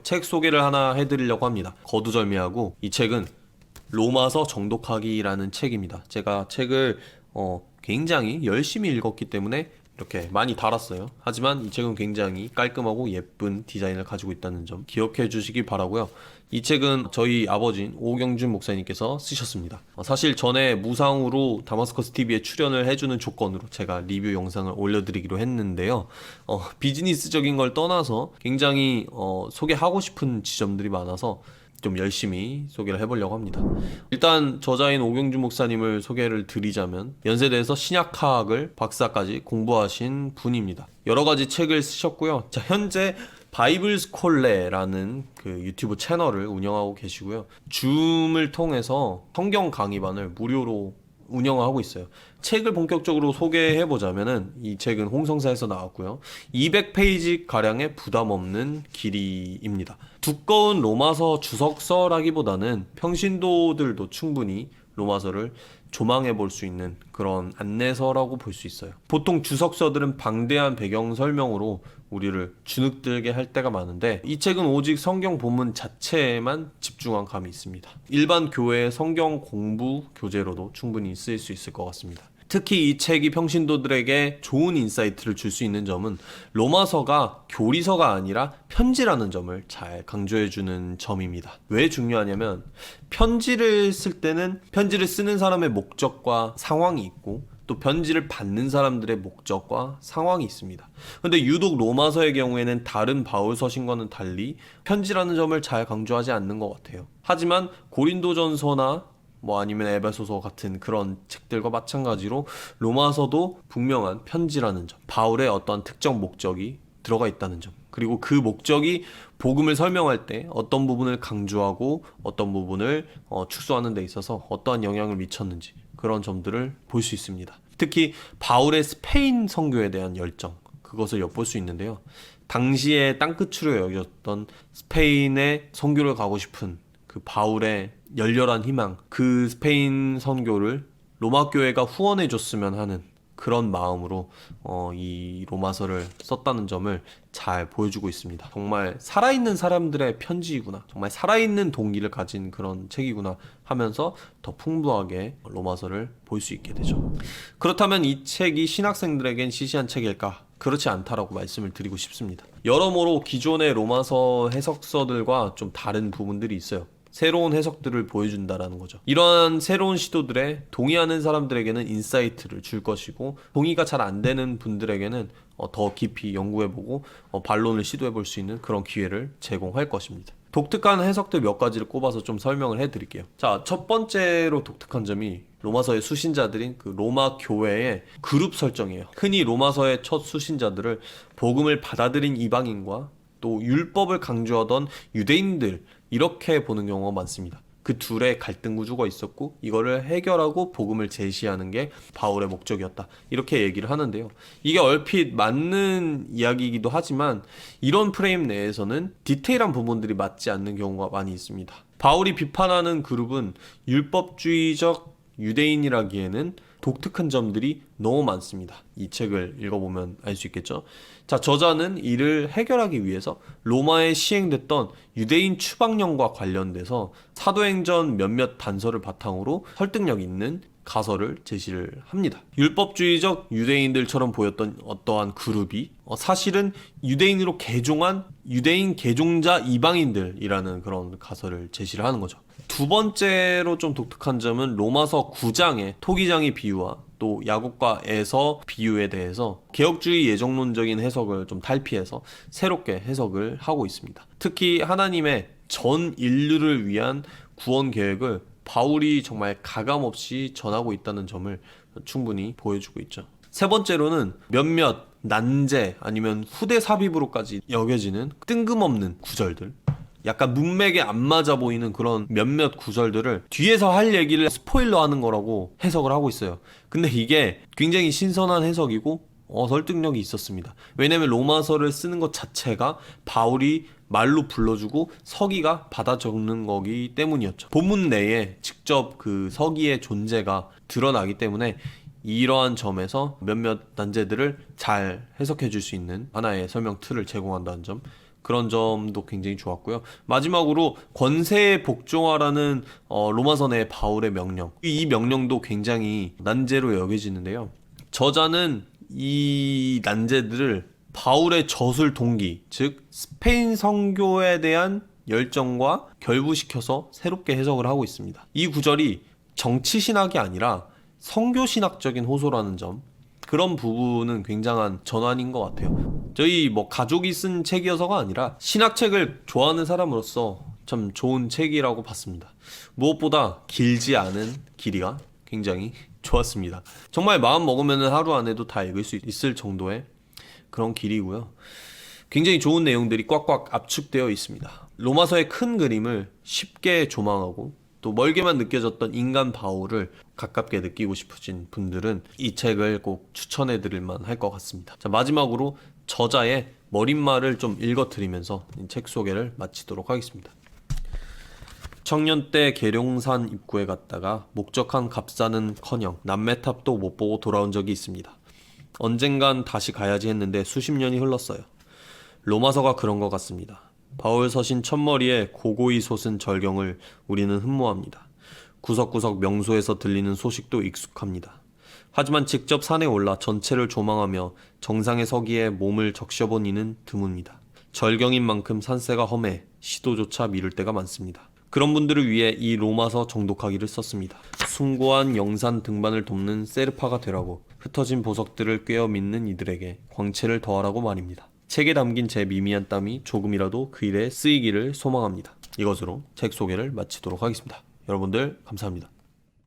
책 소개를 하나 해드리려고 합니다. 거두절미하고 이 책은 로마서 정독하기라는 책입니다. 제가 책을 굉장히 열심히 읽었기 때문에 이렇게 많이 달았어요. 하지만 이 책은 굉장히 깔끔하고 예쁜 디자인을 가지고 있다는 점 기억해 주시기 바라고요. 이 책은 저희 아버지인 오경준 목사님께서 쓰셨습니다. 사실 전에 무상으로 다마스커스 TV에 출연을 해주는 조건으로 제가 리뷰 영상을 올려드리기로 했는데요. 비즈니스적인 걸 떠나서 굉장히 소개하고 싶은 지점들이 많아서 좀 열심히 소개를 해보려고 합니다. 일단 저자인 오경준 목사님을 소개를 드리자면 연세대에서 신약학을 박사까지 공부하신 분입니다. 여러 가지 책을 쓰셨고요. 자, 현재 바이블 스콜레라는 그 유튜브 채널을 운영하고 계시고요. 줌을 통해서 성경 강의반을 무료로 운영하고 있어요. 책을 본격적으로 소개해보자면은 이 책은 홍성사에서 나왔고요. 200페이지 가량의 부담 없는 길이입니다. 두꺼운 로마서 주석서라기보다는 평신도들도 충분히 로마서를 조망해 볼 수 있는 그런 안내서라고 볼 수 있어요. 보통 주석서들은 방대한 배경 설명으로 우리를 주눅들게 할 때가 많은데 이 책은 오직 성경 본문 자체에만 집중한 감이 있습니다. 일반 교회의 성경 공부 교재로도 충분히 쓰일 수 있을 것 같습니다. 특히 이 책이 평신도들에게 좋은 인사이트를 줄 수 있는 점은 로마서가 교리서가 아니라 편지라는 점을 잘 강조해주는 점입니다. 왜 중요하냐면 편지를 쓸 때는 편지를 쓰는 사람의 목적과 상황이 있고 또 편지를 받는 사람들의 목적과 상황이 있습니다. 근데 유독 로마서의 경우에는 다른 바울 서신과는 달리 편지라는 점을 잘 강조하지 않는 것 같아요. 하지만 고린도전서나 아니면 에베소서 같은 그런 책들과 마찬가지로 로마서도 분명한 편지라는 점, 바울의 어떤 특정 목적이 들어가 있다는 점, 그리고 그 목적이 복음을 설명할 때 어떤 부분을 강조하고 어떤 부분을 축소하는 데 있어서 어떠한 영향을 미쳤는지 그런 점들을 볼 수 있습니다. 특히 바울의 스페인 선교에 대한 열정, 그것을 엿볼 수 있는데요. 당시에 땅끝으로 여겼던 스페인에 선교를 가고 싶은 그 바울의 열렬한 희망, 그 스페인 선교를 로마 교회가 후원해 줬으면 하는 그런 마음으로 이 로마서를 썼다는 점을 잘 보여주고 있습니다. 정말 살아있는 사람들의 편지이구나, 정말 살아있는 동기를 가진 그런 책이구나 하면서 더 풍부하게 로마서를 볼 수 있게 되죠. 그렇다면 이 책이 신학생들에겐 시시한 책일까? 그렇지 않다라고 말씀을 드리고 싶습니다. 여러모로 기존의 로마서 해석서들과 좀 다른 부분들이 있어요. 새로운 해석들을 보여준다라는 거죠. 이러한 새로운 시도들에 동의하는 사람들에게는 인사이트를 줄 것이고, 동의가 잘 안 되는 분들에게는 더 깊이 연구해보고 반론을 시도해볼 수 있는 그런 기회를 제공할 것입니다. 독특한 해석들 몇 가지를 꼽아서 좀 설명을 해드릴게요. 자, 첫 번째로 독특한 점이 로마서의 수신자들인 그 로마 교회의 그룹 설정이에요. 흔히 로마서의 첫 수신자들을 복음을 받아들인 이방인과 또 율법을 강조하던 유대인들, 이렇게 보는 경우가 많습니다. 그 둘의 갈등 구조가 있었고 이거를 해결하고 복음을 제시하는 게 바울의 목적이었다, 이렇게 얘기를 하는데요. 이게 얼핏 맞는 이야기이기도 하지만 이런 프레임 내에서는 디테일한 부분들이 맞지 않는 경우가 많이 있습니다. 바울이 비판하는 그룹은 율법주의적 유대인이라기에는 독특한 점들이 너무 많습니다. 이 책을 읽어보면 알 수 있겠죠. 자, 저자는 이를 해결하기 위해서 로마에 시행됐던 유대인 추방령과 관련돼서 사도행전 몇몇 단서를 바탕으로 설득력 있는 가설을 제시를 합니다. 율법주의적 유대인들처럼 보였던 어떠한 그룹이 사실은 유대인으로 개종한 유대인 개종자 이방인들이라는 그런 가설을 제시를 하는 거죠. 두 번째로 좀 독특한 점은 로마서 9장의 토기장의 비유와 또 야곱과 에서 비유에 대해서 개혁주의 예정론적인 해석을 좀 탈피해서 새롭게 해석을 하고 있습니다. 특히 하나님의 전 인류를 위한 구원 계획을 바울이 정말 가감없이 전하고 있다는 점을 충분히 보여주고 있죠. 세 번째로는 몇몇 난제 아니면 후대 삽입으로까지 여겨지는 뜬금없는 구절들, 약간 문맥에 안 맞아 보이는 그런 몇몇 구절들을 뒤에서 할 얘기를 스포일러 하는 거라고 해석을 하고 있어요. 근데 이게 굉장히 신선한 해석이고 설득력이 있었습니다. 왜냐면 로마서를 쓰는 것 자체가 바울이 말로 불러주고 서기가 받아 적는 거기 때문이었죠. 본문 내에 직접 그 서기의 존재가 드러나기 때문에 이러한 점에서 몇몇 난제들을 잘 해석해 줄 수 있는 하나의 설명 틀을 제공한다는 점, 그런 점도 굉장히 좋았고요. 마지막으로 권세의 복종하라는 로마서 내 바울의 명령. 이 명령도 굉장히 난제로 여겨지는데요. 저자는 이 난제들을 바울의 저술 동기, 즉 스페인 선교에 대한 열정과 결부시켜서 새롭게 해석을 하고 있습니다. 이 구절이 정치 신학이 아니라 선교 신학적인 호소라는 점, 그런 부분은 굉장한 전환인 것 같아요. 저희 가족이 쓴 책이어서가 아니라 신학책을 좋아하는 사람으로서 참 좋은 책이라고 봤습니다. 무엇보다 길지 않은 길이가 굉장히 좋았습니다. 정말 마음 먹으면 하루 안에도 다 읽을 수 있을 정도의 그런 길이고요. 굉장히 좋은 내용들이 꽉꽉 압축되어 있습니다. 로마서의 큰 그림을 쉽게 조망하고 또 멀게만 느껴졌던 인간 바울을 가깝게 느끼고 싶으신 분들은 이 책을 꼭 추천해 드릴 만할 것 같습니다. 자, 마지막으로 저자의 머릿말을 좀 읽어드리면서 이 책 소개를 마치도록 하겠습니다. 청년 때 계룡산 입구에 갔다가 목적한 갑산은커녕 남매탑도 못 보고 돌아온 적이 있습니다. 언젠간 다시 가야지 했는데 수십 년이 흘렀어요. 로마서가 그런 것 같습니다. 바울 서신 첫머리에 고고히 솟은 절경을 우리는 흠모합니다. 구석구석 명소에서 들리는 소식도 익숙합니다. 하지만 직접 산에 올라 전체를 조망하며 정상에 서기에 몸을 적셔본 이는 드뭅니다. 절경인 만큼 산세가 험해 시도조차 미룰 때가 많습니다. 그런 분들을 위해 이 로마서 정독하기를 썼습니다. 숭고한 영산 등반을 돕는 세르파가 되라고 흩어진 보석들을 꿰어 믿는 이들에게 광채를 더하라고 말입니다. 책에 담긴 제 미미한 땀이 조금이라도 그 일에 쓰이기를 소망합니다. 이것으로 책 소개를 마치도록 하겠습니다. 여러분들 감사합니다.